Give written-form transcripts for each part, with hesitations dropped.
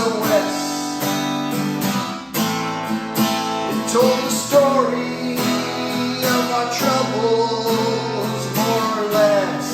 SOS. It told the story of our troubles, more or less.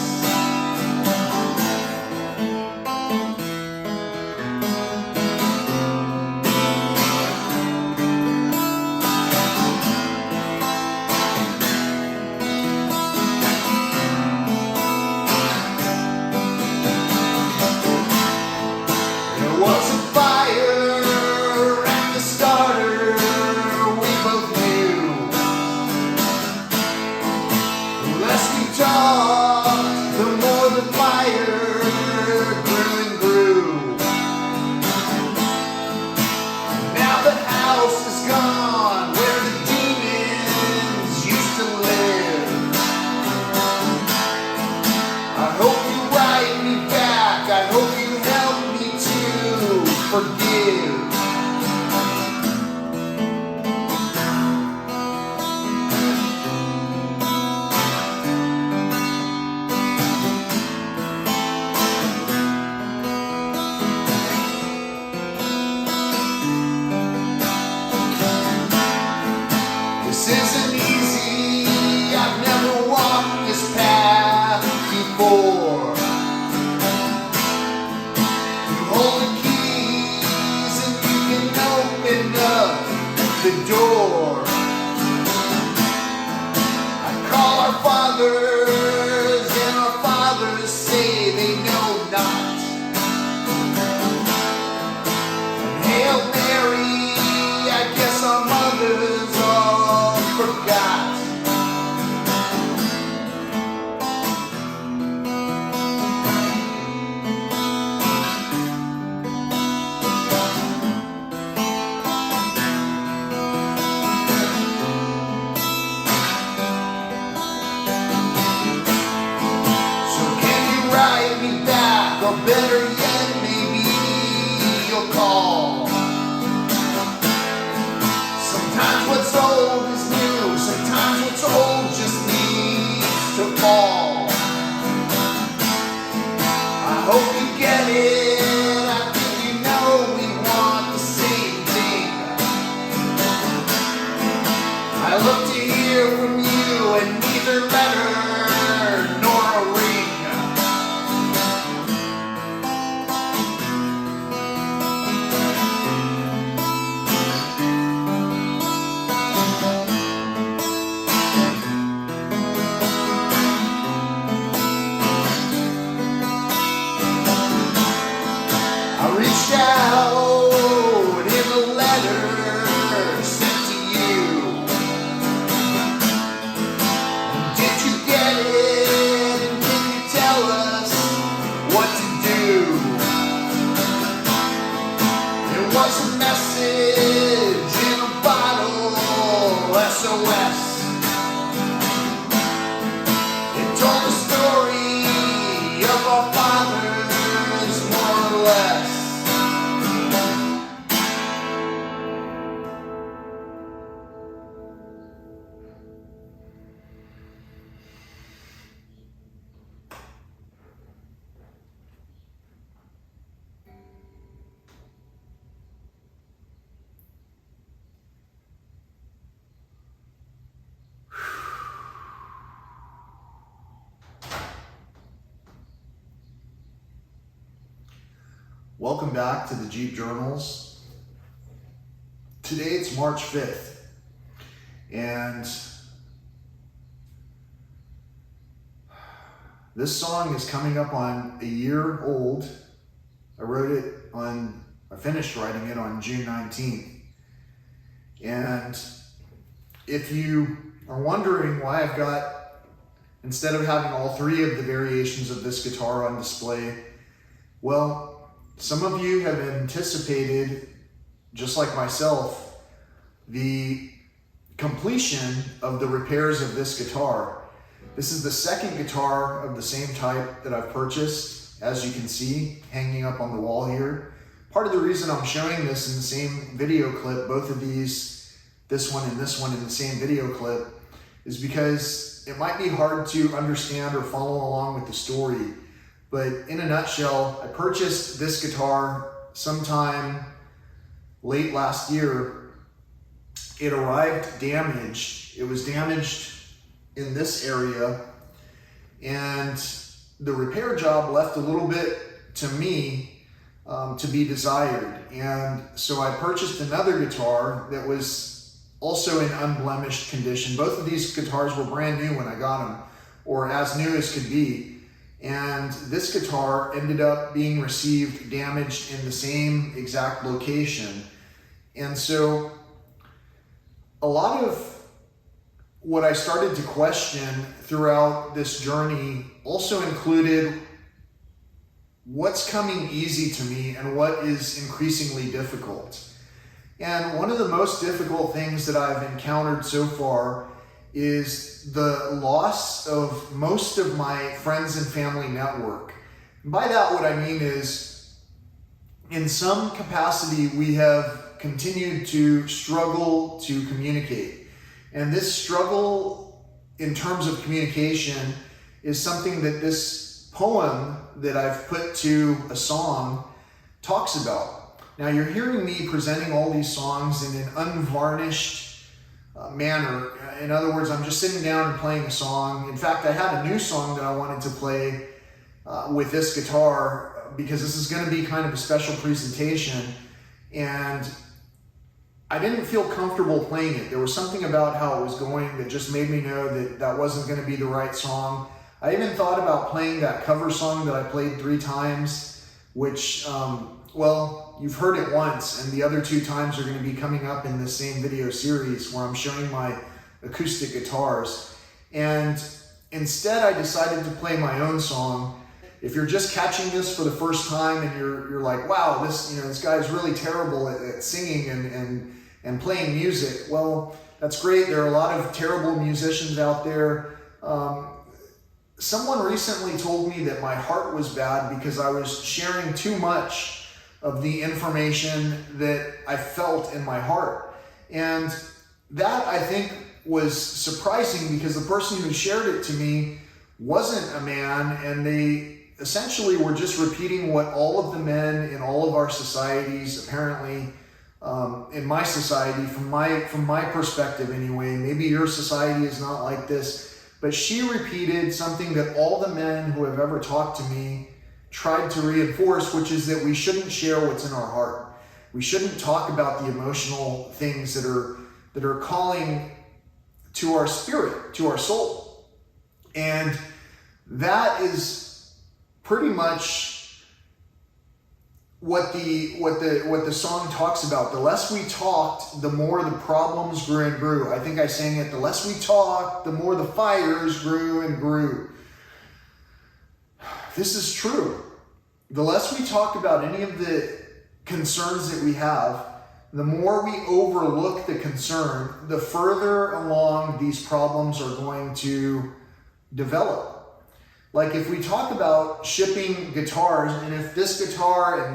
Better yet, maybe you'll call. Sometimes what's old is new, sometimes what's old just needs to fall. I hope you get it, I think you know we want the same thing. I look to hear from you and neither letter nor a ring. Welcome back to the Jeep Journals. Today it's March 5th, and this song is coming up on a year old. I finished writing it on June 19th. And if you are wondering why I've got, instead of having all three of the variations of this guitar on display, well, some of you have anticipated, just like myself, the completion of the repairs of this guitar. This is the second guitar of the same type that I've purchased, as you can see, hanging up on the wall here. Part of the reason I'm showing this in the same video clip, both of these, this one and this one in the same video clip, is because it might be hard to understand or follow along with the story. But in a nutshell, I purchased this guitar sometime late last year. It arrived damaged. It was damaged in this area, and the repair job left a little bit to me to be desired. And so I purchased another guitar that was also in unblemished condition. Both of these guitars were brand new when I got them, or as new as could be. And this guitar ended up being received damaged in the same exact location. And so a lot of what I started to question throughout this journey also included what's coming easy to me and what is increasingly difficult. And one of the most difficult things that I've encountered so far is the loss of most of my friends and family network. And by that, what I mean is, in some capacity, we have continued to struggle to communicate. And this struggle in terms of communication is something that this poem that I've put to a song talks about. Now, you're hearing me presenting all these songs in an unvarnished manner. In other words, I'm just sitting down and playing a song. In fact, I had a new song that I wanted to play with this guitar, because this is going to be kind of a special presentation, and I didn't feel comfortable playing it. There was something about how it was going that just made me know that that wasn't going to be the right song. I even thought about playing that cover song that I played 3 times, which, well, you've heard it once, and the other 2 times are going to be coming up in this same video series where I'm showing my acoustic guitars. And instead, I decided to play my own song. If you're just catching this for the first time and you're like, wow, this guy's really terrible at singing and playing music, well, that's great. There are a lot of terrible musicians out there. Someone recently told me that my heart was bad because I was sharing too much of the information that I felt in my heart. And that, I think, was surprising, because the person who shared it to me wasn't a man, and they essentially were just repeating what all of the men in all of our societies, apparently in my society, from my perspective anyway, maybe your society is not like this, but she repeated something that all the men who have ever talked to me tried to reinforce, which is that we shouldn't share what's in our heart. We shouldn't talk about the emotional things that are calling to our spirit, to our soul. And that is pretty much what the song talks about. The less we talked, the more the problems grew and grew. I think I sang it, the less we talked, the more the fires grew and grew. This is true. The less we talk about any of the concerns that we have, the more we overlook the concern, the further along these problems are going to develop. Like if we talk about shipping guitars, and if this guitar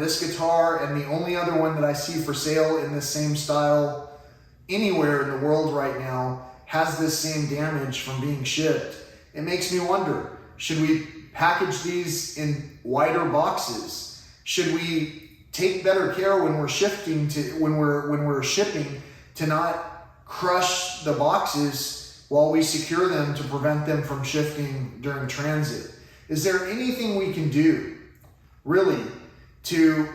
and the only other one that I see for sale in this same style anywhere in the world right now has this same damage from being shipped, it makes me wonder, should we package these in wider boxes? Should we take better care when we're shipping to not crush the boxes while we secure them to prevent them from shifting during transit? Is there anything we can do, really, to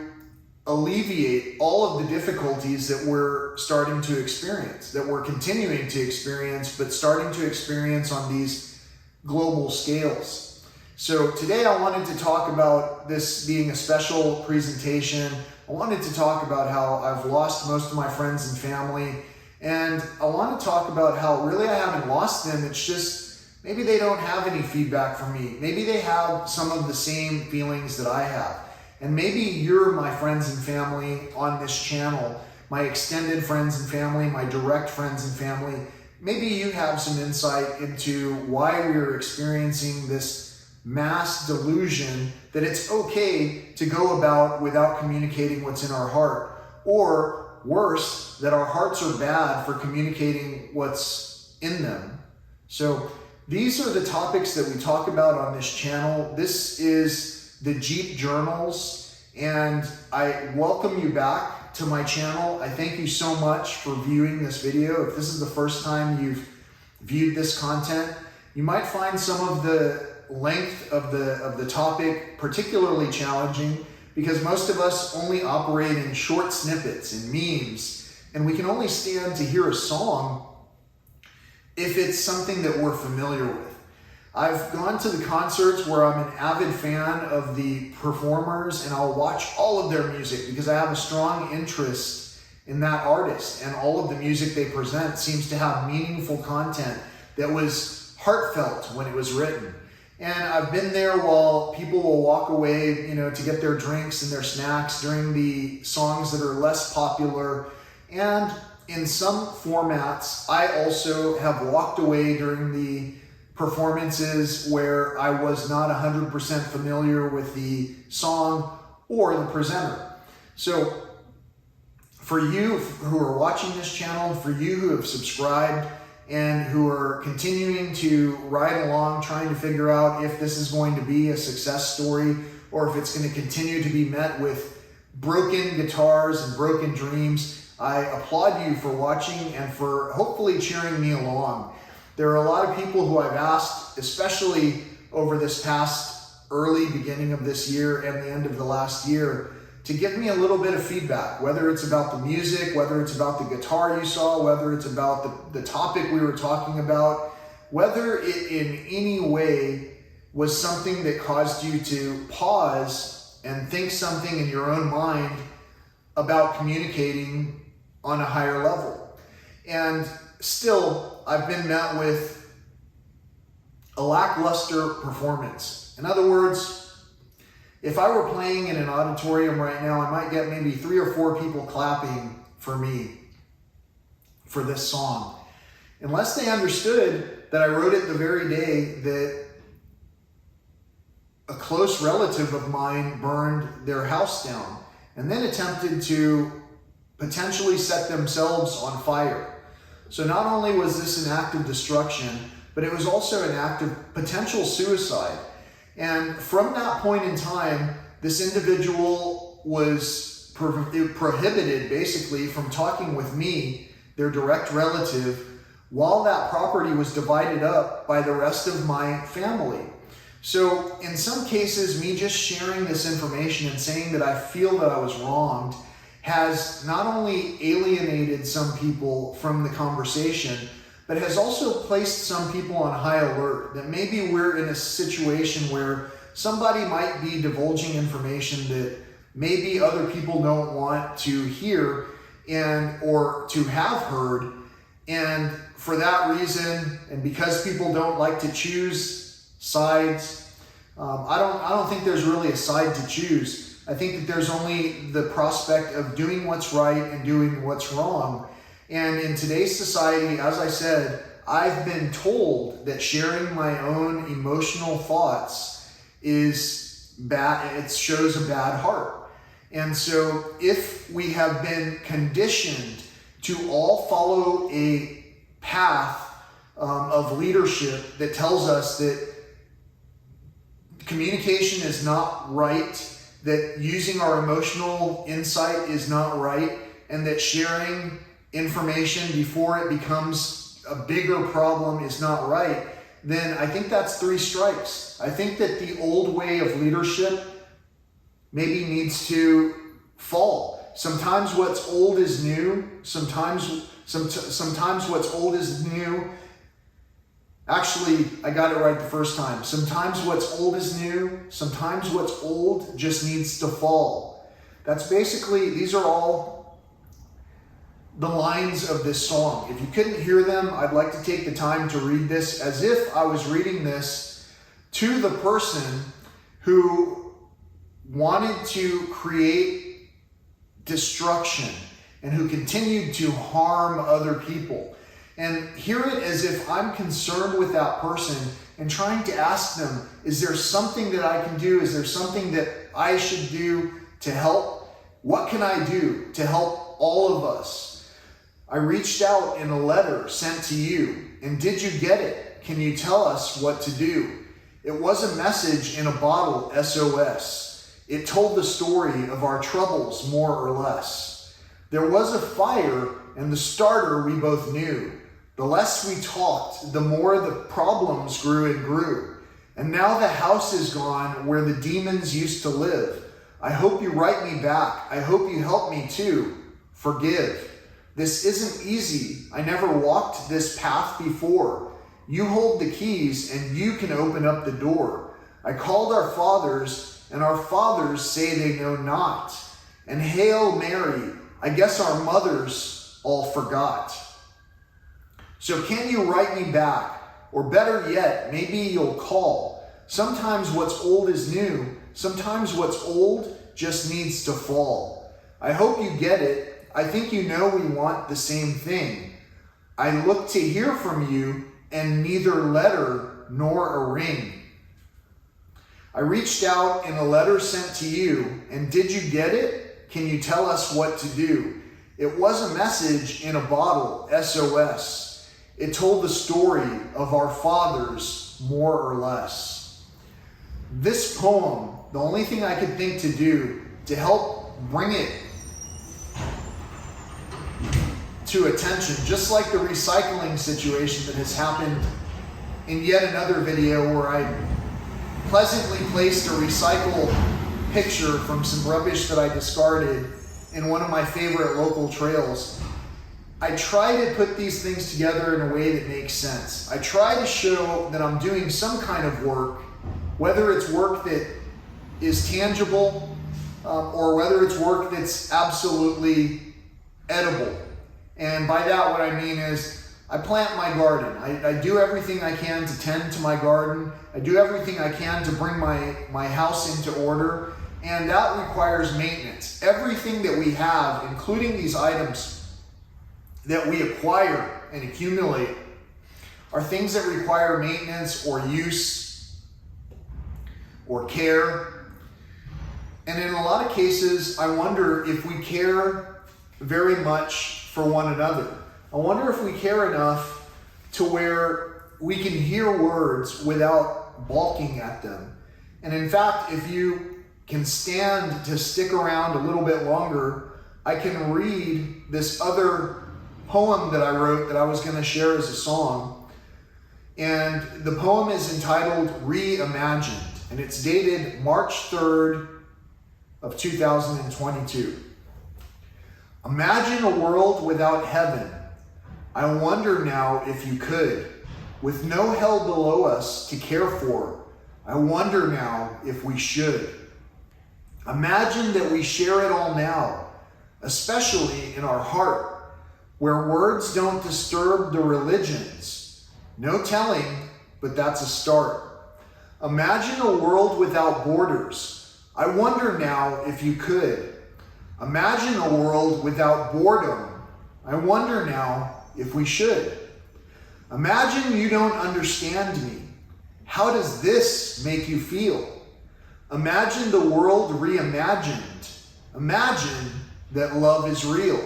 alleviate all of the difficulties that we're starting to experience, that we're continuing to experience, but starting to experience on these global scales? So today I wanted to talk about this being a special presentation. I wanted to talk about how I've lost most of my friends and family. And I want to talk about how really I haven't lost them. It's just maybe they don't have any feedback from me. Maybe they have some of the same feelings that I have. And maybe you're my friends and family on this channel, my extended friends and family, my direct friends and family. Maybe you have some insight into why we're experiencing this mass delusion that it's okay to go about without communicating what's in our heart, or worse, that our hearts are bad for communicating what's in them. So these are the topics that we talk about on this channel. This is the Jeep Journals, And I welcome you back to my channel. I thank you so much for viewing this video. If this is the first time you've viewed this content, you might find some of the length of the topic particularly challenging, because most of us only operate in short snippets and memes, and we can only stand to hear a song if it's something that we're familiar with. I've gone to the concerts where I'm an avid fan of the performers, and I'll watch all of their music because I have a strong interest in that artist, and all of the music they present seems to have meaningful content that was heartfelt when it was written. And I've been there while people will walk away, to get their drinks and their snacks during the songs that are less popular. And in some formats, I also have walked away during the performances where I was not 100% familiar with the song or the presenter. So for you who are watching this channel, for you who have subscribed and who are continuing to ride along trying to figure out if this is going to be a success story or if it's going to continue to be met with broken guitars and broken dreams, I applaud you for watching and for hopefully cheering me along. There are a lot of people who I've asked, especially over this past early beginning of this year and the end of the last year, to give me a little bit of feedback, whether it's about the music, whether it's about the guitar you saw, whether it's about the topic we were talking about, whether it in any way was something that caused you to pause and think something in your own mind about communicating on a higher level. And still, I've been met with a lackluster performance. In other words, if I were playing in an auditorium right now, I might get maybe 3 or 4 people clapping for me for this song. Unless they understood that I wrote it the very day that a close relative of mine burned their house down and then attempted to potentially set themselves on fire. So not only was this an act of destruction, but it was also an act of potential suicide. And from that point in time, this individual was prohibited basically from talking with me, their direct relative, while that property was divided up by the rest of my family. So in some cases, me just sharing this information and saying that I feel that I was wronged has not only alienated some people from the conversation, but has also placed some people on high alert that maybe we're in a situation where somebody might be divulging information that maybe other people don't want to hear or to have heard. And for that reason, and because people don't like to choose sides, I don't think there's really a side to choose. I think that there's only the prospect of doing what's right and doing what's wrong. And in today's society, as I said, I've been told that sharing my own emotional thoughts is bad. It shows a bad heart. And so if we have been conditioned to all follow a path of leadership that tells us that communication is not right, that using our emotional insight is not right, and that sharing information before it becomes a bigger problem is not right, then I think that's 3 strikes. I think that the old way of leadership maybe needs to fall. Sometimes what's old is new. Sometimes what's old is new. Actually, I got it right the first time. Sometimes what's old is new. Sometimes what's old just needs to fall. That's basically, these are all the lines of this song. If you couldn't hear them, I'd like to take the time to read this as if I was reading this to the person who wanted to create destruction and who continued to harm other people. And hear it as if I'm concerned with that person and trying to ask them, is there something that I can do? Is there something that I should do to help? What can I do to help all of us? I reached out in a letter sent to you, and did you get it? Can you tell us what to do? It was a message in a bottle, SOS. It told the story of our troubles, more or less. There was a fire, and the starter we both knew. The less we talked, the more the problems grew and grew. And now the house is gone where the demons used to live. I hope you write me back. I hope you help me too. Forgive. This isn't easy. I never walked this path before. You hold the keys and you can open up the door. I called our fathers, and our fathers say they know not. And Hail Mary, I guess our mothers all forgot. So can you write me back? Or better yet, maybe you'll call. Sometimes what's old is new. Sometimes what's old just needs to fall. I hope you get it. I think you know we want the same thing. I look to hear from you, and neither letter nor a ring. I reached out in a letter sent to you, and did you get it? Can you tell us what to do? It was a message in a bottle, SOS. It told the story of our fathers, more or less. This poem, the only thing I could think to do to help bring it to attention, just like the recycling situation that has happened in yet another video where I pleasantly placed a recycle picture from some rubbish that I discarded in one of my favorite local trails. I try to put these things together in a way that makes sense. I try to show that I'm doing some kind of work, whether it's work that is tangible or whether it's work that's absolutely edible. And by that, what I mean is I plant my garden. I do everything I can to tend to my garden. I do everything I can to bring my house into order. And that requires maintenance. Everything that we have, including these items that we acquire and accumulate, are things that require maintenance or use or care. And in a lot of cases, I wonder if we care very much for one another. I wonder if we care enough to where we can hear words without balking at them. And in fact, if you can stand to stick around a little bit longer, I can read this other poem that I wrote that I was going to share as a song. And the poem is entitled Reimagined, and it's dated March 3rd of 2022. Imagine a world without heaven. I wonder now if you could, with no hell below us to care for. I wonder now if we should. Imagine that we share it all now, especially in our heart, where words don't disturb the religions. No telling, but that's a start. Imagine a world without borders. I wonder now if you could. Imagine a world without boredom. I wonder now if we should. Imagine you don't understand me. How does this make you feel? Imagine the world reimagined. Imagine that love is real.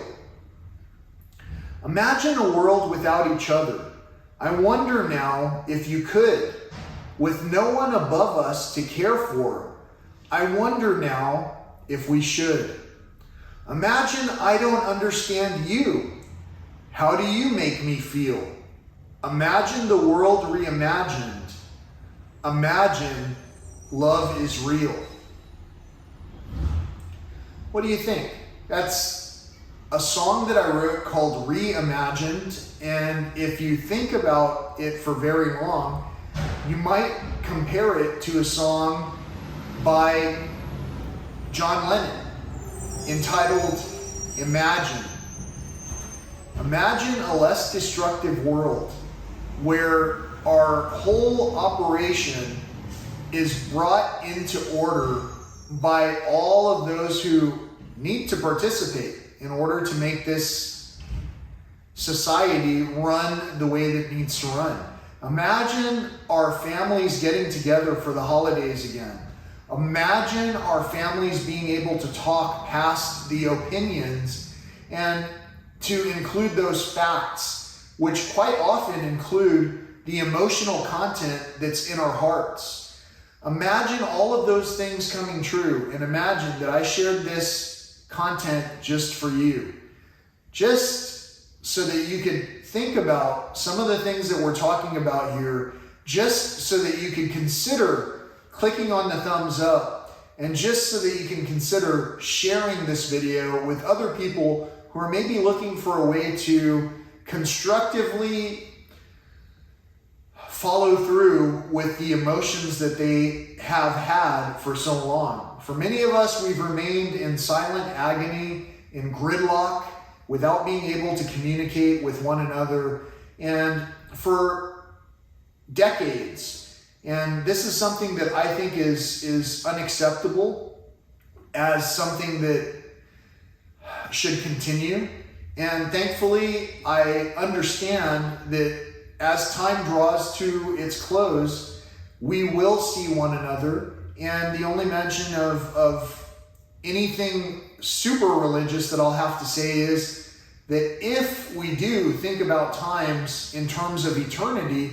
Imagine a world without each other. I wonder now if you could, with no one above us to care for. I wonder now if we should. Imagine I don't understand you. How do you make me feel? Imagine the world reimagined. Imagine love is real. What do you think? That's a song that I wrote called Reimagined, and if you think about it for very long, you might compare it to a song by John Lennon entitled Imagine. Imagine a less destructive world where our whole operation is brought into order by all of those who need to participate in order to make this society run the way that it needs to run. Imagine our families getting together for the holidays again. Imagine our families being able to talk past the opinions and to include those facts, which quite often include the emotional content that's in our hearts. Imagine all of those things coming true, and imagine that I shared this content just for you. Just so that you could think about some of the things that we're talking about here, just so that you can consider clicking on the thumbs up, and just so that you can consider sharing this video with other people who are maybe looking for a way to constructively follow through with the emotions that they have had for so long. For many of us, we've remained in silent agony, in gridlock, without being able to communicate with one another, and for decades. And this is something that I think is unacceptable, as something that should continue. And thankfully, I understand that as time draws to its close, we will see one another. And the only mention of anything super religious that I'll have to say is that if we do think about times in terms of eternity,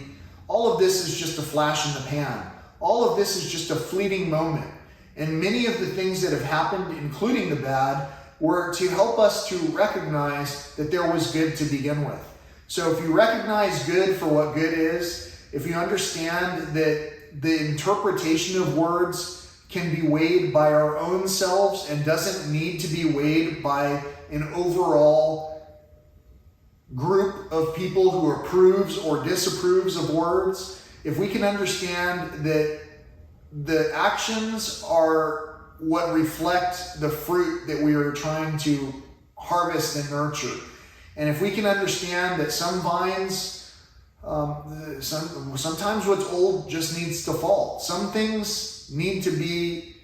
all of this is just a flash in the pan. All of this is just a fleeting moment. And many of the things that have happened, including the bad, were to help us to recognize that there was good to begin with. So if you recognize good for what good is, if you understand that the interpretation of words can be weighed by our own selves and doesn't need to be weighed by an overall group of people who approves or disapproves of words, if we can understand that the actions are what reflect the fruit that we are trying to harvest and nurture. And if we can understand that some vines, sometimes what's old just needs to fall. Some things need to be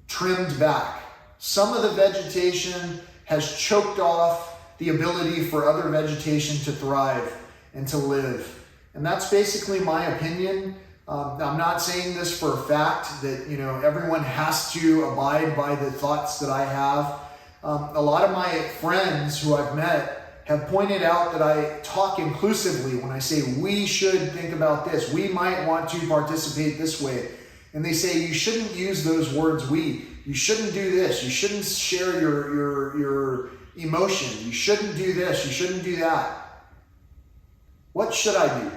trimmed back. Some of the vegetation has choked off the ability for other vegetation to thrive and to live. And that's basically my opinion. I'm not saying this for a fact that, everyone has to abide by the thoughts that I have. A lot of my friends who I've met have pointed out that I talk inclusively when I say we should think about this. We might want to participate this way. And they say you shouldn't use those words we. You shouldn't do this. You shouldn't share your emotion. You shouldn't do this. You shouldn't do that. What should I do?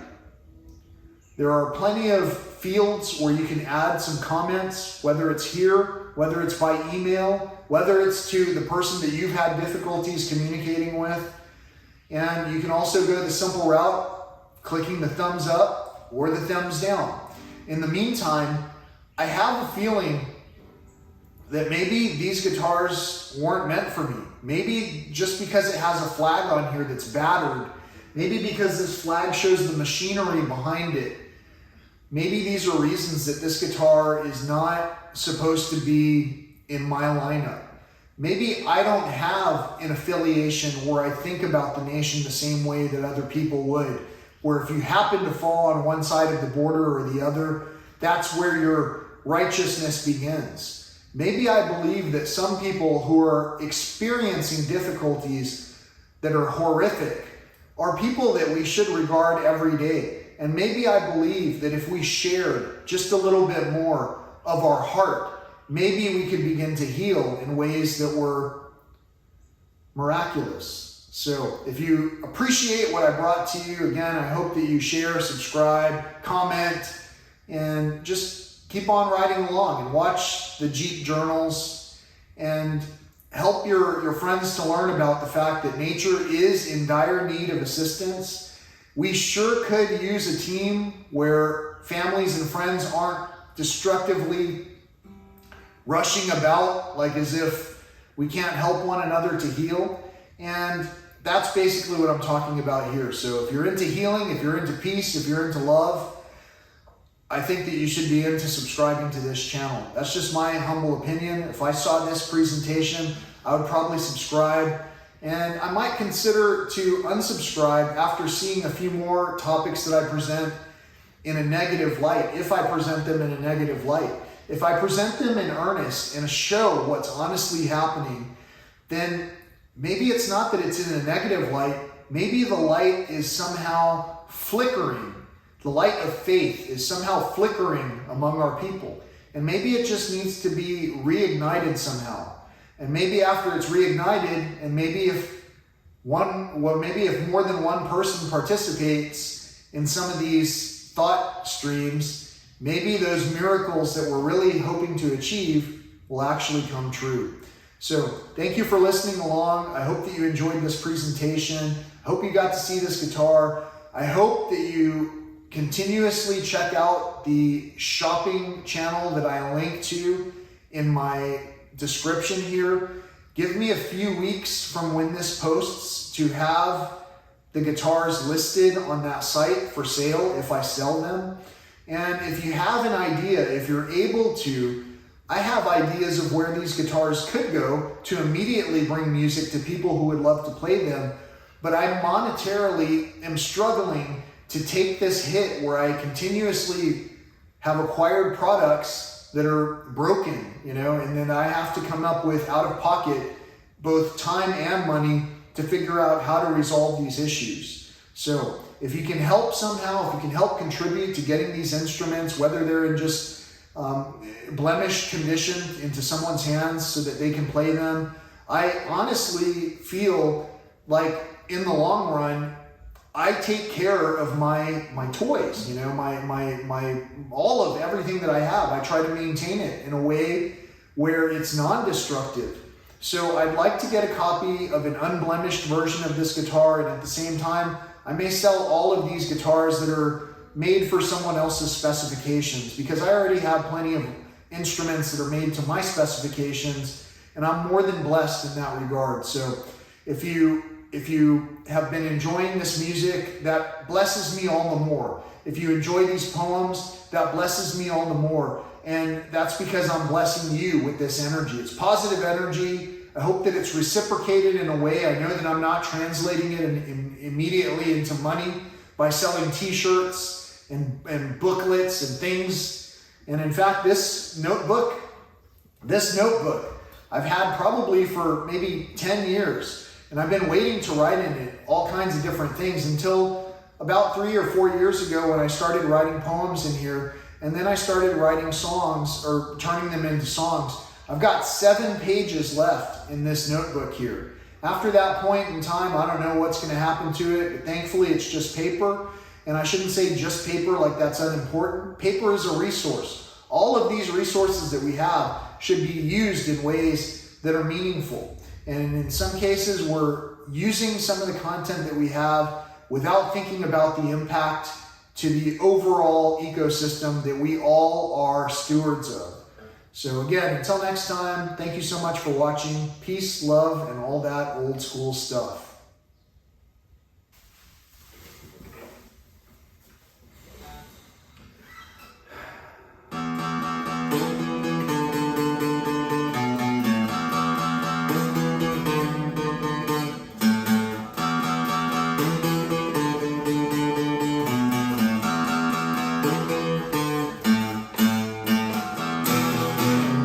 There are plenty of fields where you can add some comments, whether it's here, whether it's by email, whether it's to the person that you've had difficulties communicating with. And you can also go the simple route, clicking the thumbs up or the thumbs down. In the meantime, I have a feeling that maybe these guitars weren't meant for me. Maybe just because it has a flag on here that's battered, maybe because this flag shows the machinery behind it, maybe these are reasons that this guitar is not supposed to be in my lineup. Maybe I don't have an affiliation where I think about the nation the same way that other people would, where if you happen to fall on one side of the border or the other, that's where your righteousness begins. Maybe I believe that some people who are experiencing difficulties that are horrific are people that we should regard every day. And maybe I believe that if we shared just a little bit more of our heart, maybe we could begin to heal in ways that were miraculous. So if you appreciate what I brought to you, again, I hope that you share, subscribe, comment, and just keep on riding along and watch the Jeep journals and help your friends to learn about the fact that nature is in dire need of assistance. We sure could use a team where families and friends aren't destructively rushing about like as if we can't help one another to heal. And that's basically what I'm talking about here. So if you're into healing, if you're into peace, if you're into love, I think that you should be into subscribing to this channel. That's just my humble opinion. If I saw this presentation, I would probably subscribe. And I might consider to unsubscribe after seeing a few more topics that I present in a negative light, if I present them in a negative light. If I present them in earnest and show what's honestly happening, then maybe it's not that it's in a negative light. Maybe the light is somehow flickering. the light of faith is somehow flickering among our people. And maybe it just needs to be reignited somehow. And maybe after it's reignited, and maybe if more than one person participates in some of these thought streams, maybe those miracles that we're really hoping to achieve will actually come true. So thank you for listening along. I hope that you enjoyed this presentation. I hope you got to see this guitar. I hope that you continuously check out the shopping channel that I link to in my description here. Give me a few weeks from when this posts to have the guitars listed on that site for sale if I sell them. And if you have an idea, if you're able to, I have ideas of where these guitars could go to immediately bring music to people who would love to play them. But I monetarily am struggling to take this hit where I continuously have acquired products that are broken, and then I have to come up with out of pocket both time and money to figure out how to resolve these issues. So if you can help somehow, if you can help contribute to getting these instruments, whether they're in just blemished condition, into someone's hands so that they can play them, I honestly feel like in the long run, I take care of my toys, my all of everything that I have. I try to maintain it in a way where it's non-destructive. So I'd like to get a copy of an unblemished version of this guitar, and at the same time, I may sell all of these guitars that are made for someone else's specifications, because I already have plenty of instruments that are made to my specifications, and I'm more than blessed in that regard. So if you have been enjoying this music, that blesses me all the more. If you enjoy these poems, that blesses me all the more. And that's because I'm blessing you with this energy. It's positive energy. I hope that it's reciprocated in a way. I know that I'm not translating it immediately into money by selling t-shirts and booklets and things. And in fact, this notebook, I've had probably for maybe 10 years. And I've been waiting to write in it all kinds of different things until about 3 or 4 years ago when I started writing poems in here. And then I started writing songs, or turning them into songs. I've got 7 pages left in this notebook here. After that point in time, I don't know what's going to happen to it, but thankfully it's just paper. And I shouldn't say just paper like that's unimportant. Paper is a resource. All of these resources that we have should be used in ways that are meaningful. And in some cases, we're using some of the content that we have without thinking about the impact to the overall ecosystem that we all are stewards of. So again, until next time, thank you so much for watching. Peace, love, and all that old school stuff.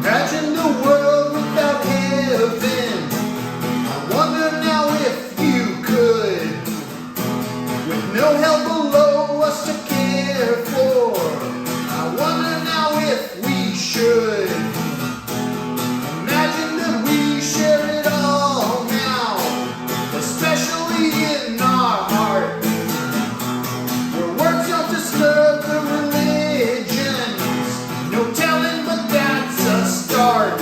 Imagine the world without heaven. I wonder now if you could, with no hell below us to care for. I wonder now if we should. Imagine that we share it all now, especially in our heart, where words don't disturb the religions. No telling, but that's a start.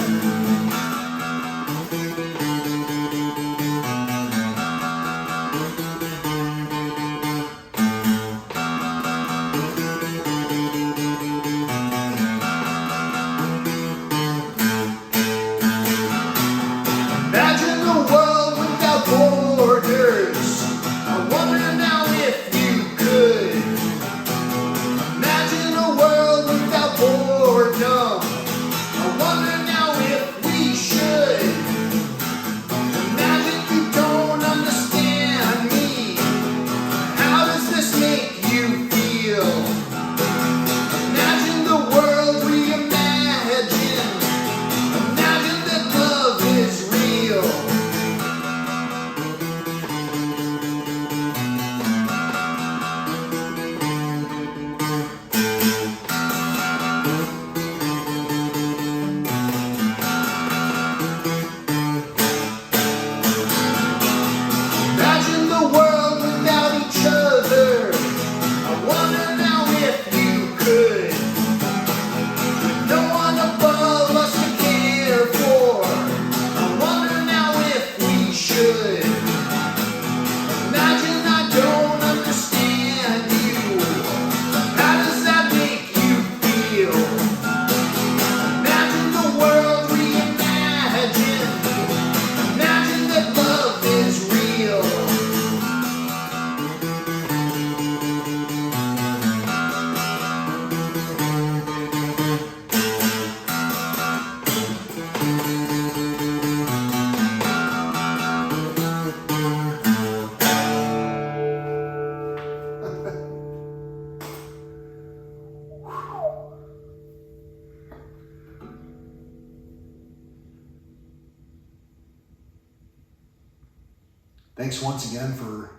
Thanks once again for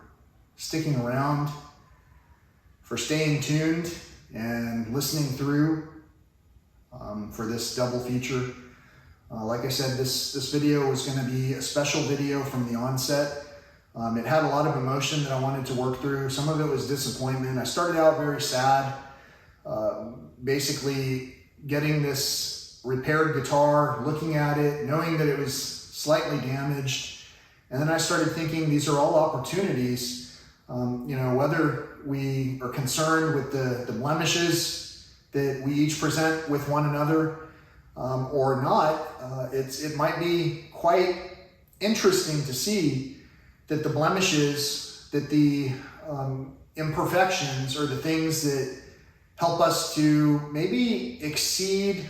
sticking around, for staying tuned and listening through for this double feature. Like I said, this video was going to be a special video from the onset. It had a lot of emotion that I wanted to work through. Some of it was disappointment. I started out very sad, basically getting this repaired guitar, looking at it, knowing that it was slightly damaged. And then I started thinking these are all opportunities, whether we are concerned with the blemishes that we each present with one another or not, it might be quite interesting to see that the blemishes, that the imperfections, or the things that help us to maybe exceed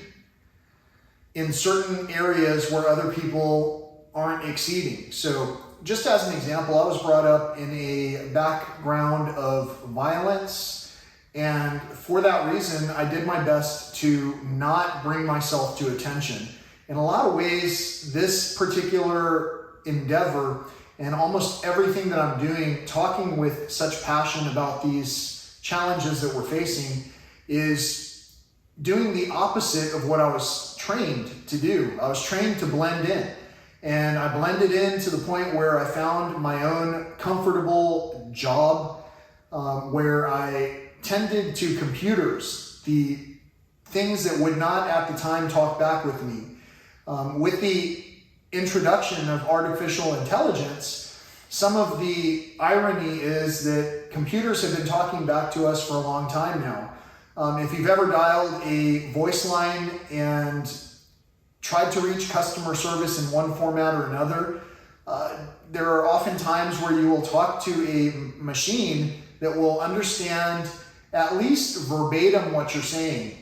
in certain areas where other people aren't exceeding. So just as an example, I was brought up in a background of violence, and for that reason, I did my best to not bring myself to attention. In a lot of ways, this particular endeavor and almost everything that I'm doing, talking with such passion about these challenges that we're facing, is doing the opposite of what I was trained to do. I was trained to blend in. And I blended in to the point where I found my own comfortable job where I tended to computers, the things that would not at the time talk back with me. With the introduction of artificial intelligence, some of the irony is that computers have been talking back to us for a long time now. If you've ever dialed a voice line and tried to reach customer service in one format or another, there are often times where you will talk to a machine that will understand at least verbatim what you're saying.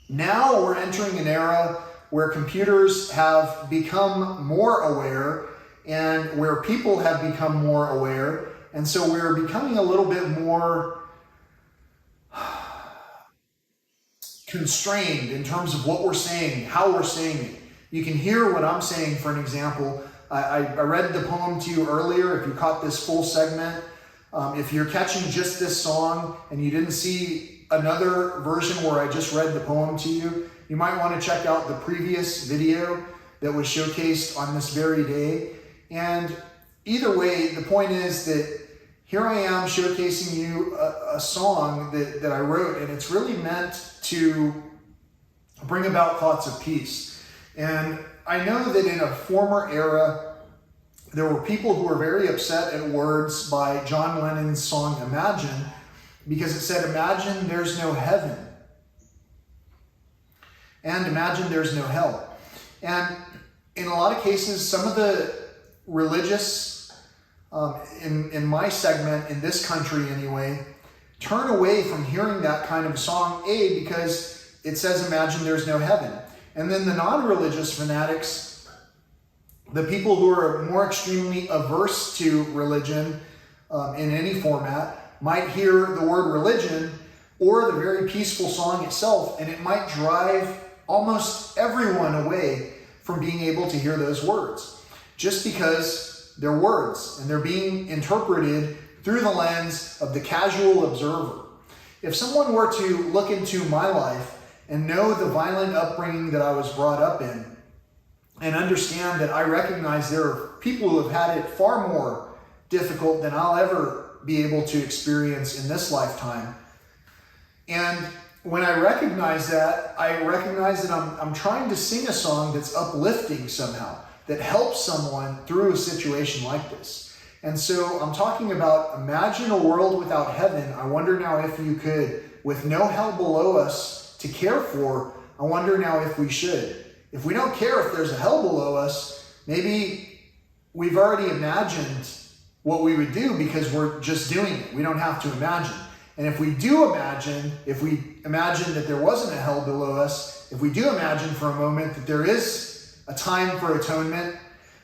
Now we're entering an era where computers have become more aware and where people have become more aware. And so we're becoming a little bit more constrained in terms of what we're saying, how we're saying it. You can hear what I'm saying, for an example. I read the poem to you earlier. If you caught this full segment, if you're catching just this song and you didn't see another version where I just read the poem to you, you might want to check out the previous video that was showcased on this very day. And either way, the point is that here I am showcasing you a song that I wrote, and it's really meant to bring about thoughts of peace. And I know that in a former era, there were people who were very upset at words by John Lennon's song Imagine, because it said, imagine there's no heaven, and imagine there's no hell. And in a lot of cases, some of the religious, in my segment, in this country anyway, turn away from hearing that kind of song, because it says imagine there's no heaven. And then the non-religious fanatics, the people who are more extremely averse to religion in any format, might hear the word religion or the very peaceful song itself, and it might drive almost everyone away from being able to hear those words, just because they're words and they're being interpreted through the lens of the casual observer. If someone were to look into my life and know the violent upbringing that I was brought up in, and understand that I recognize there are people who have had it far more difficult than I'll ever be able to experience in this lifetime. And when I recognize that, I recognize that I'm trying to sing a song that's uplifting somehow, that helps someone through a situation like this. And so I'm talking about imagine a world without heaven. I wonder now if you could, with no hell below us to care for, I wonder now if we should. If we don't care if there's a hell below us, maybe we've already imagined what we would do because we're just doing it. We don't have to imagine. And if we do imagine, if we imagine that there wasn't a hell below us, if we do imagine for a moment that there is a time for atonement,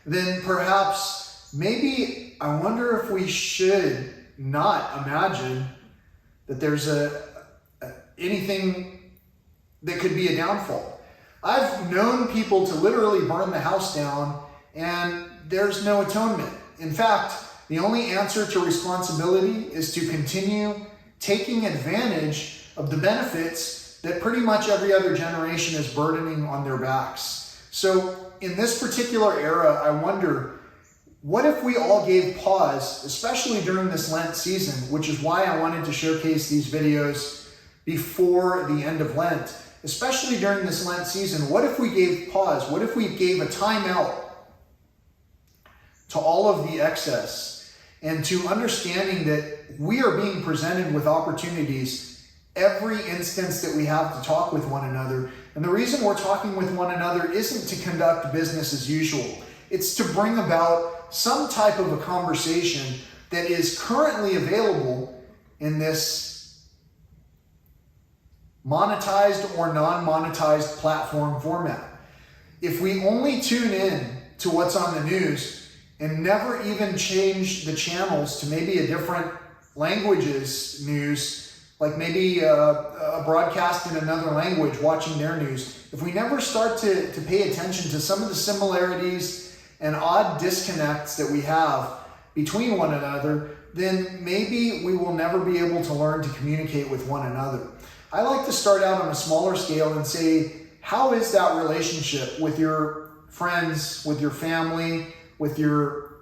then perhaps, maybe, I wonder if we should not imagine that there's anything that could be a downfall. I've known people to literally burn the house down and there's no atonement. in fact, the only answer to responsibility is to continue taking advantage of the benefits that pretty much every other generation is burdening on their backs. So in this particular era, I wonder, what if we all gave pause, especially during this Lent season, which is why I wanted to showcase these videos before the end of Lent, especially during this Lent season. What if we gave pause? What if we gave a timeout to all of the excess and to understanding that we are being presented with opportunities every instance that we have to talk with one another. And the reason we're talking with one another isn't to conduct business as usual. It's to bring about some type of a conversation that is currently available in this monetized or non-monetized platform format. If we only tune in to what's on the news and never even change the channels to maybe a different language's news, like maybe a broadcast in another language, watching their news, if we never start to pay attention to some of the similarities and odd disconnects that we have between one another, then maybe we will never be able to learn to communicate with one another. I like to start out on a smaller scale and say, how is that relationship with your friends, with your family, with your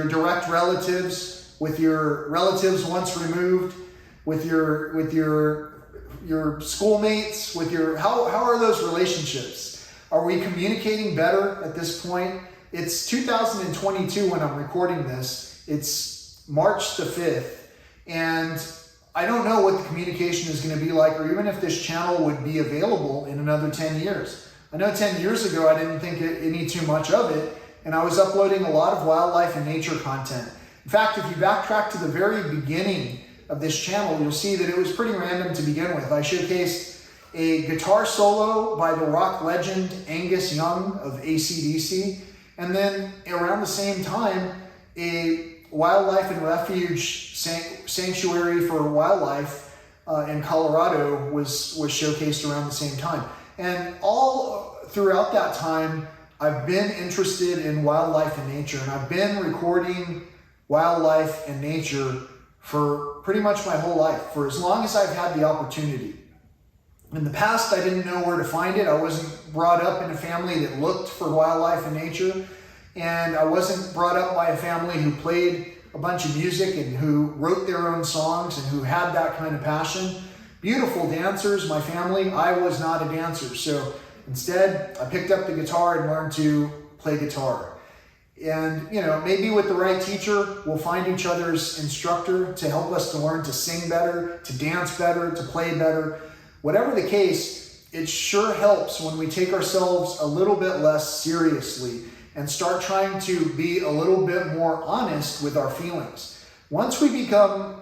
direct relatives, with your relatives once removed, with your schoolmates, with your, how are those relationships? Are we communicating better at this point? It's 2022 when I'm recording this. It's March the 5th, and I don't know what the communication is going to be like, or even if this channel would be available in another 10 years. I know 10 years ago I didn't think any too much of it, and I was uploading a lot of wildlife and nature content. In fact, if you backtrack to the very beginning of this channel, you'll see that it was pretty random to begin with. I showcased a guitar solo by the rock legend Angus Young of AC/DC, and then around the same time, a wildlife and refuge sanctuary for wildlife in Colorado was showcased around the same time. And all throughout that time, I've been interested in wildlife and nature, and I've been recording wildlife and nature for pretty much my whole life, for as long as I've had the opportunity. In the past, I didn't know where to find it. I wasn't brought up in a family that looked for wildlife and nature, and I wasn't brought up by a family who played a bunch of music and who wrote their own songs and who had that kind of passion. Beautiful dancers, my family. I was not a dancer, so instead, I picked up the guitar and learned to play guitar. And, maybe with the right teacher, we'll find each other's instructor to help us to learn to sing better, to dance better, to play better. Whatever the case, it sure helps when we take ourselves a little bit less seriously and start trying to be a little bit more honest with our feelings. Once we become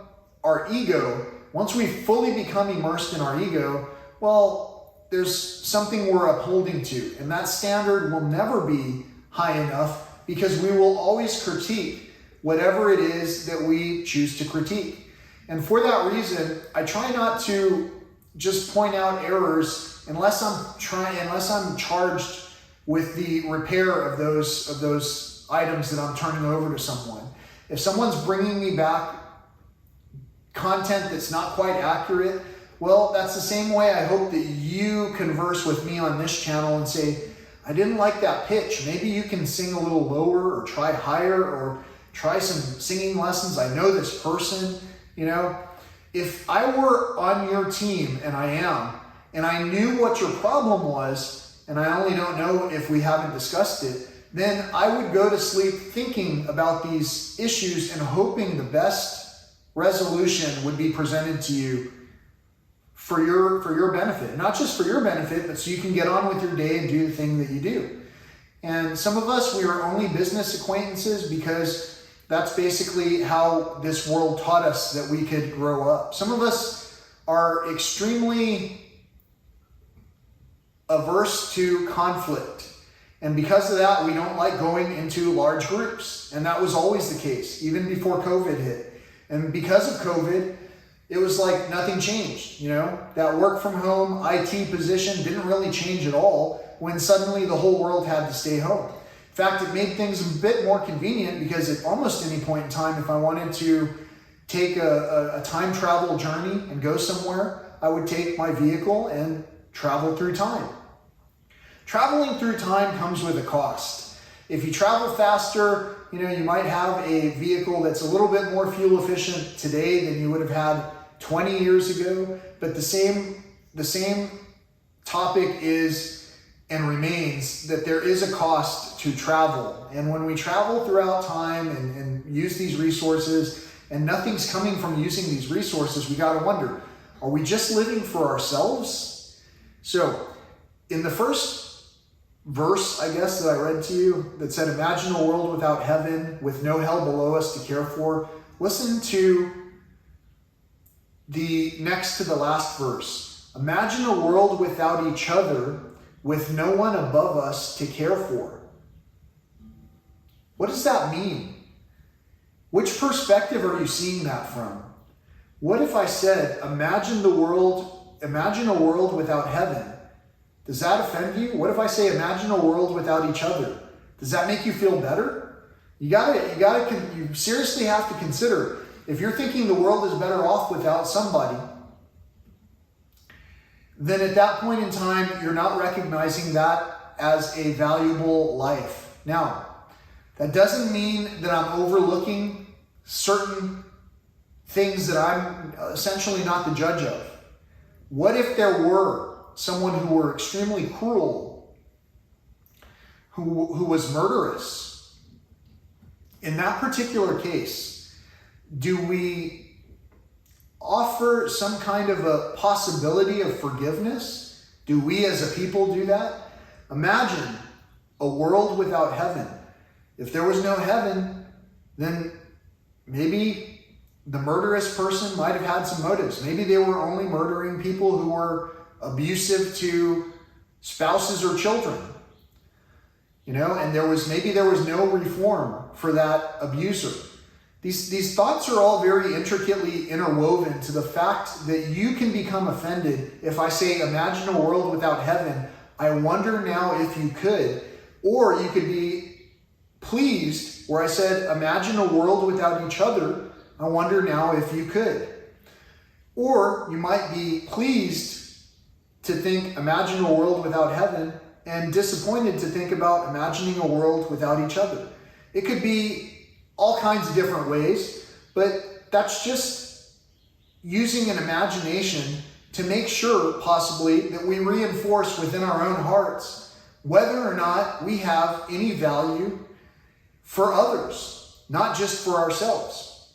our ego, once we fully become immersed in our ego, well, there's something we're upholding to, and that standard will never be high enough, because we will always critique whatever it is that we choose to critique. And for that reason, I try not to just point out errors unless I'm charged with the repair of those items that I'm turning over to someone. If someone's bringing me back content that's not quite accurate, well, that's the same way I hope that you converse with me on this channel and say, I didn't like that pitch. Maybe you can sing a little lower, or try higher, or try some singing lessons. I know this person, If I were on your team, and I am, and I knew what your problem was, and I only don't know if we haven't discussed it, then I would go to sleep thinking about these issues and hoping the best resolution would be presented to you for your benefit. Not just for your benefit, but so you can get on with your day and do the thing that you do. And some of us, we are only business acquaintances because that's basically how this world taught us that we could grow up. Some of us are extremely averse to conflict. And because of that, we don't like going into large groups. And that was always the case, even before COVID hit. And because of COVID, it was like nothing changed, That work from home IT position didn't really change at all when suddenly the whole world had to stay home. In fact, it made things a bit more convenient because at almost any point in time, if I wanted to take a time travel journey and go somewhere, I would take my vehicle and travel through time. Traveling through time comes with a cost. If you travel faster, you might have a vehicle that's a little bit more fuel efficient today than you would have had 20 years ago, but the same topic is and remains that there is a cost to travel. And when we travel throughout time and use these resources and nothing's coming from using these resources, we got to wonder, are we just living for ourselves? So in the first verse, I guess, that I read to you that said, imagine a world without heaven with no hell below us to care for. Listen to the next to the last verse. Imagine a world without each other with no one above us to care for. What does that mean? Which perspective are you seeing that from? What if I said, imagine a world without heaven? Does that offend you? What if I say, imagine a world without each other? Does that make you feel better? You seriously have to consider, if you're thinking the world is better off without somebody, then at that point in time, you're not recognizing that as a valuable life. Now, that doesn't mean that I'm overlooking certain things that I'm essentially not the judge of. What if there were someone who were extremely cruel, who was murderous? In that particular case, do we offer some kind of a possibility of forgiveness? Do we as a people do that? Imagine a world without heaven. If there was no heaven, then maybe the murderous person might have had some motives. Maybe they were only murdering people who were abusive to spouses or children. And maybe there was no reform for that abuser. These thoughts are all very intricately interwoven to the fact that you can become offended if I say, imagine a world without heaven. I wonder now if you could. Or you could be pleased where I said, imagine a world without each other. I wonder now if you could. Or you might be pleased to think, imagine a world without heaven, and disappointed to think about imagining a world without each other. It could be all kinds of different ways, but that's just using an imagination to make sure, possibly, that we reinforce within our own hearts whether or not we have any value for others, not just for ourselves.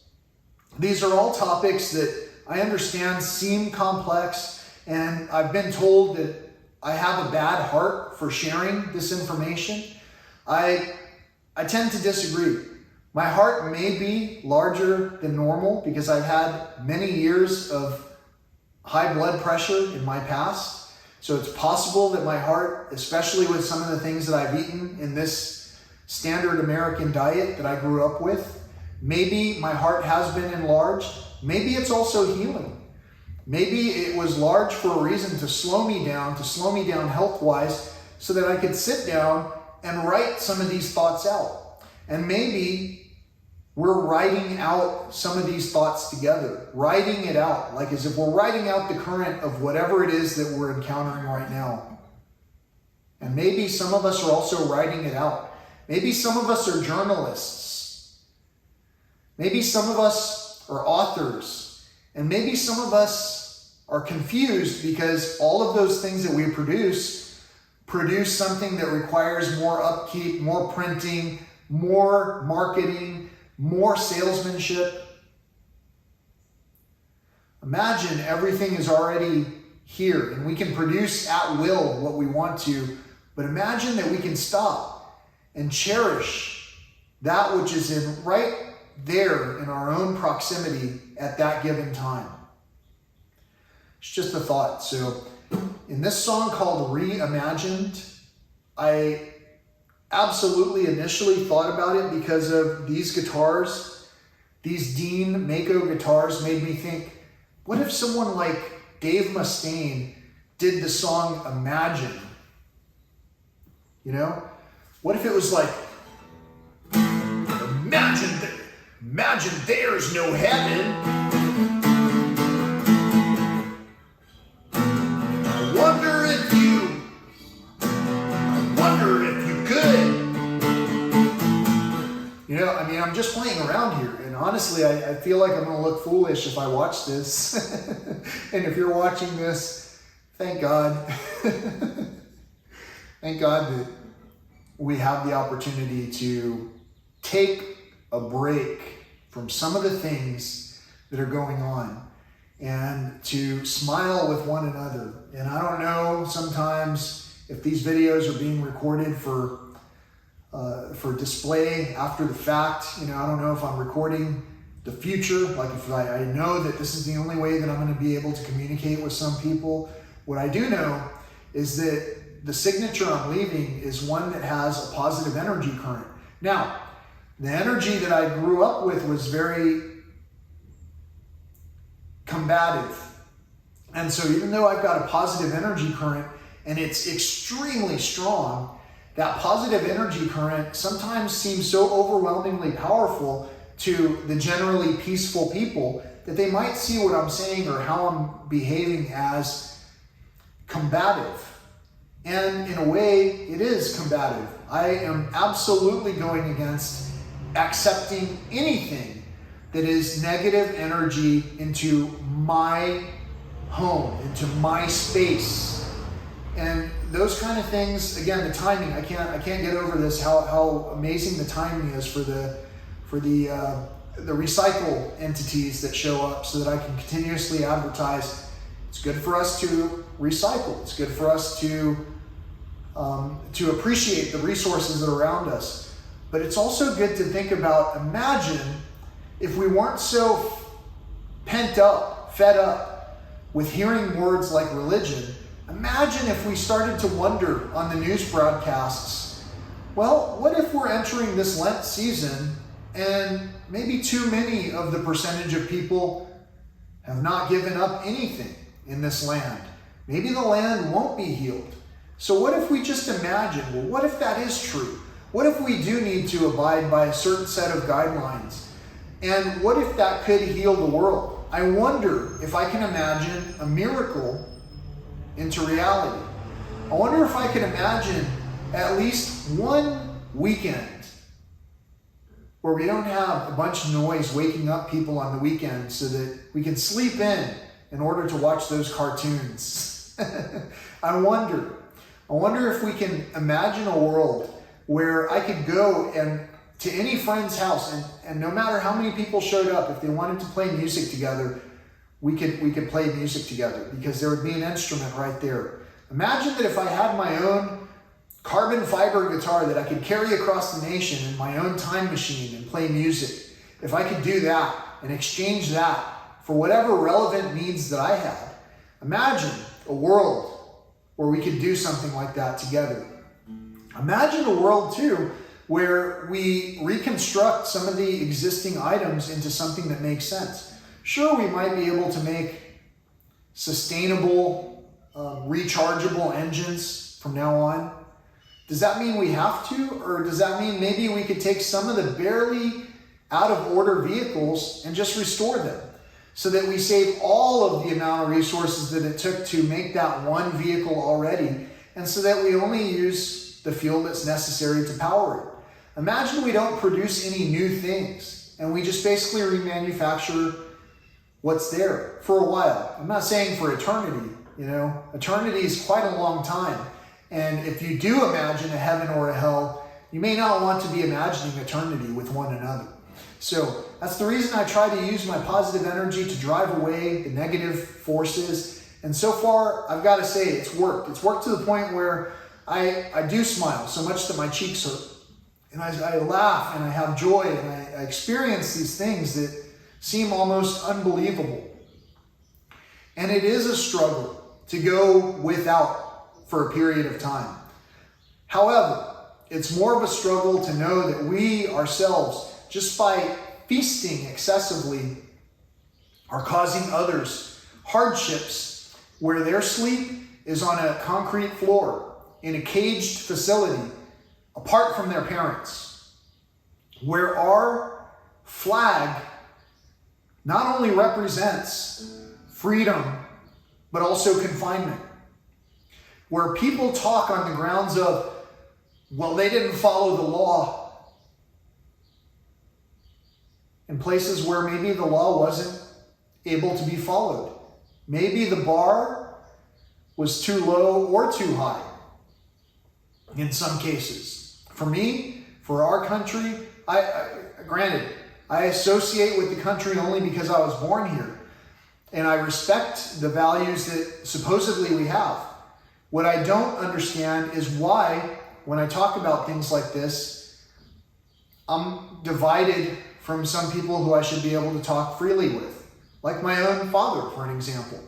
These are all topics that I understand seem complex, and I've been told that I have a bad heart for sharing this information. I tend to disagree. My heart may be larger than normal because I've had many years of high blood pressure in my past. So it's possible that my heart, especially with some of the things that I've eaten in this standard American diet that I grew up with, maybe my heart has been enlarged. Maybe it's also healing. Maybe it was large for a reason to slow me down health-wise, so that I could sit down and write some of these thoughts out. And maybe we're writing out some of these thoughts together, writing it out, like as if we're writing out the current of whatever it is that we're encountering right now. And maybe some of us are also writing it out. Maybe some of us are journalists. Maybe some of us are authors. And maybe some of us are confused because all of those things that we produce something that requires more upkeep, more printing, more marketing, more salesmanship. Imagine everything is already here and we can produce at will what we want to, but imagine that we can stop and cherish that which is right there in our own proximity at that given time. It's just a thought. So in this song called Reimagined, I absolutely initially thought about it because of these guitars. These Dean Mako guitars made me think, what if someone like Dave Mustaine did the song Imagine? What if it was like Imagine there's no heaven. I wonder if you could. You know, I mean, I'm just playing around here, and honestly, I feel like I'm going to look foolish if I watch this. And if you're watching this, thank God. Thank God that we have the opportunity to take a break from some of the things that are going on and to smile with one another. And I don't know sometimes if these videos are being recorded for display after the fact. You know, I don't know if I'm recording the future, like if I know that this is the only way that I'm going to be able to communicate with some people. What I do know is that the signature I'm leaving is one that has a positive energy current. Now, the energy that I grew up with was very combative. And so even though I've got a positive energy current and it's extremely strong, that positive energy current sometimes seems so overwhelmingly powerful to the generally peaceful people that they might see what I'm saying or how I'm behaving as combative. And in a way, it is combative. I am absolutely going against accepting anything that is negative energy into my home, into my space. And those kind of things, again, the timing, I can't get over this, how amazing the timing is for the recycle entities that show up so that I can continuously advertise. It's good for us to recycle. It's good for us to appreciate the resources that are around us. But it's also good to think about, imagine if we weren't so pent up, fed up with hearing words like religion. Imagine if we started to wonder on the news broadcasts, well, what if we're entering this Lent season and maybe too many of the percentage of people have not given up anything in this land? Maybe the land won't be healed. So what if we just imagine, well, what if that is true? What if we do need to abide by a certain set of guidelines? And what if that could heal the world? I wonder if I can imagine a miracle into reality. I wonder if I can imagine at least one weekend where we don't have a bunch of noise waking up people on the weekend so that we can sleep in order to watch those cartoons. I wonder if we can imagine a world where I could go and to any friend's house and no matter how many people showed up, if they wanted to play music together, we could play music together because there would be an instrument right there. Imagine that if I had my own carbon fiber guitar that I could carry across the nation in my own time machine and play music. If I could do that and exchange that for whatever relevant needs that I had. Imagine a world where we could do something like that together. Imagine a world too where we reconstruct some of the existing items into something that makes sense. Sure, we might be able to make sustainable, rechargeable engines from now on. Does that mean we have to? Or does that mean maybe we could take some of the barely out of order vehicles and just restore them so that we save all of the amount of resources that it took to make that one vehicle already, and so that we only use the fuel that's necessary to power it? Imagine we don't produce any new things and we just basically remanufacture what's there for a while. I'm not saying for eternity, eternity is quite a long time. And if you do imagine a heaven or a hell, you may not want to be imagining eternity with one another. So that's the reason I try to use my positive energy to drive away the negative forces. And so far, I've got to say it's worked. It's worked to the point where I do smile so much that my cheeks hurt. And I laugh and I have joy and I experience these things that seem almost unbelievable. And it is a struggle to go without for a period of time. However, it's more of a struggle to know that we ourselves, just by feasting excessively, are causing others hardships where their sleep is on a concrete floor in a caged facility apart from their parents. where our flag not only represents freedom, but also confinement. Where people talk on the grounds of, well, they didn't follow the law. In places where maybe the law wasn't able to be followed. Maybe the bar was too low or too high in some cases. For me, for our country, granted, I associate with the country only because I was born here. And I respect the values that supposedly we have. What I don't understand is why, when I talk about things like this, I'm divided from some people who I should be able to talk freely with, like my own father, for an example.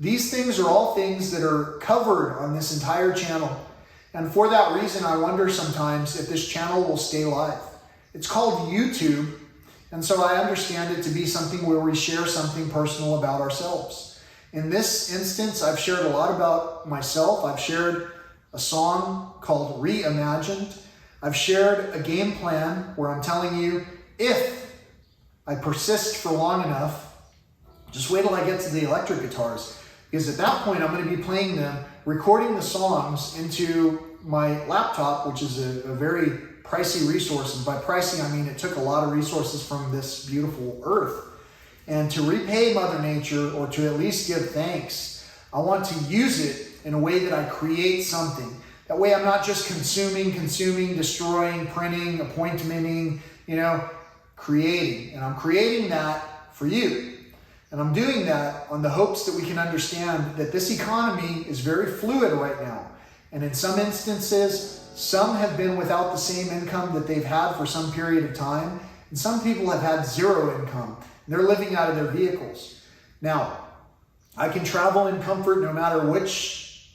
These things are all things that are covered on this entire channel. And for that reason, I wonder sometimes if this channel will stay live. It's called YouTube, and so I understand it to be something where we share something personal about ourselves. In this instance, I've shared a lot about myself. I've shared a song called Reimagined. I've shared a game plan where I'm telling you, if I persist for long enough, just wait till I get to the electric guitars, because at that point I'm going to be playing them, recording the songs into my laptop, which is a very pricey resource. And by pricey, I mean it took a lot of resources from this beautiful earth. And to repay Mother Nature, or to at least give thanks, I want to use it in a way that I create something. That way I'm not just consuming, destroying, printing, appointmenting, creating. And I'm creating that for you. And I'm doing that on the hopes that we can understand that this economy is very fluid right now. And in some instances, some have been without the same income that they've had for some period of time. And some people have had zero income. They're living out of their vehicles. Now, I can travel in comfort no matter which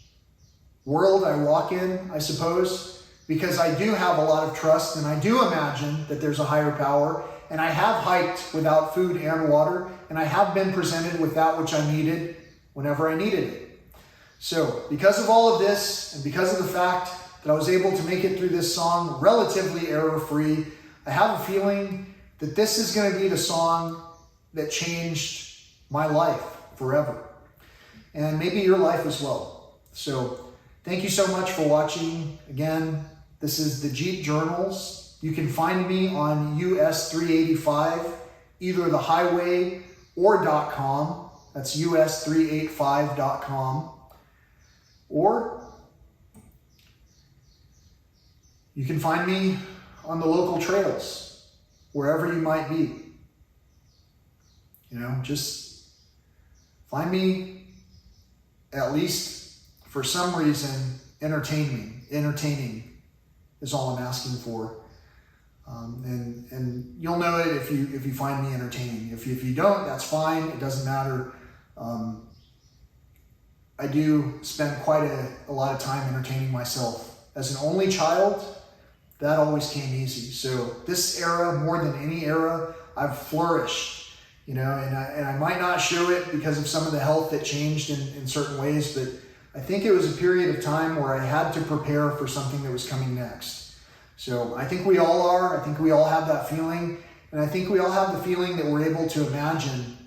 world I walk in, I suppose, because I do have a lot of trust and I do imagine that there's a higher power, and I have hiked without food and water, and I have been presented with that which I needed whenever I needed it. So, because of all of this, and because of the fact that I was able to make it through this song relatively error-free, I have a feeling that this is going to be the song that changed my life forever. And maybe your life as well. So, thank you so much for watching. Again, this is the Jeep Journals. You can find me on US 385, either the highway or .com. That's us385.com. Or you can find me on the local trails, wherever you might be. Just find me, at least for some reason, entertaining is all I'm asking for. And you'll know it if you find me entertaining. If you don't, that's fine. It doesn't matter. I do spend quite a lot of time entertaining myself. As an only child, that always came easy. So this era, more than any era, I've flourished. And I might not show it because of some of the health that changed in certain ways, but I think it was a period of time where I had to prepare for something that was coming next. So I think we all are. I think we all have that feeling. And I think we all have the feeling that we're able to imagine,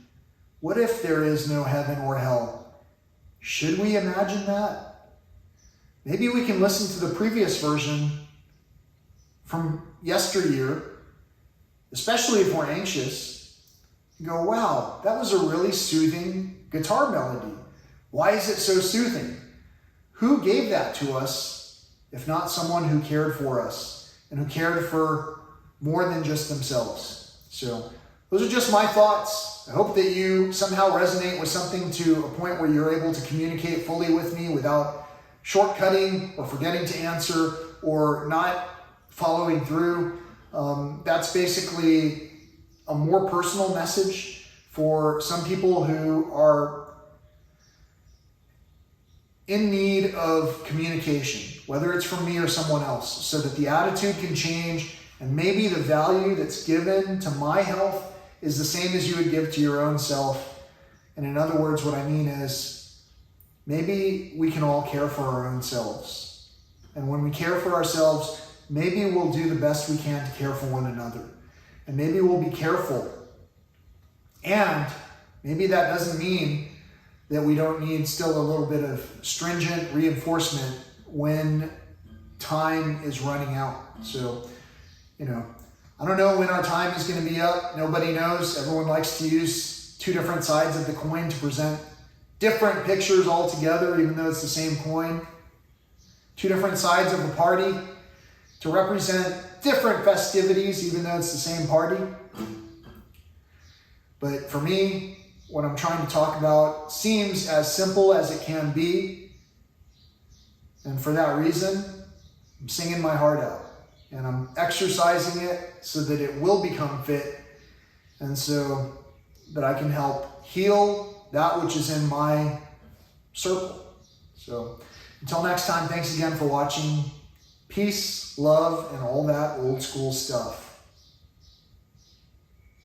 what if there is no heaven or hell? Should we imagine that? Maybe we can listen to the previous version from yesteryear, especially if we're anxious, and go, wow, that was a really soothing guitar melody. Why is it so soothing? Who gave that to us, if not someone who cared for us and who cared for more than just themselves? So those are just my thoughts. I hope that you somehow resonate with something to a point where you're able to communicate fully with me without shortcutting or forgetting to answer or not following through. That's basically a more personal message for some people who are in need of communication, whether it's from me or someone else, so that the attitude can change and maybe the value that's given to my health is the same as you would give to your own self. And in other words, what I mean is maybe we can all care for our own selves. And when we care for ourselves, maybe we'll do the best we can to care for one another. And maybe we'll be careful. And maybe that doesn't mean that we don't need still a little bit of stringent reinforcement when time is running out. So, I don't know when our time is going to be up. Nobody knows. Everyone likes to use two different sides of the coin to present different pictures altogether, even though it's the same coin. Two different sides of a party to represent different festivities, even though it's the same party. But for me, what I'm trying to talk about seems as simple as it can be. And for that reason, I'm singing my heart out. And I'm exercising it so that it will become fit. And so that I can help heal that which is in my circle. So until next time, thanks again for watching. Peace, love, and all that old school stuff.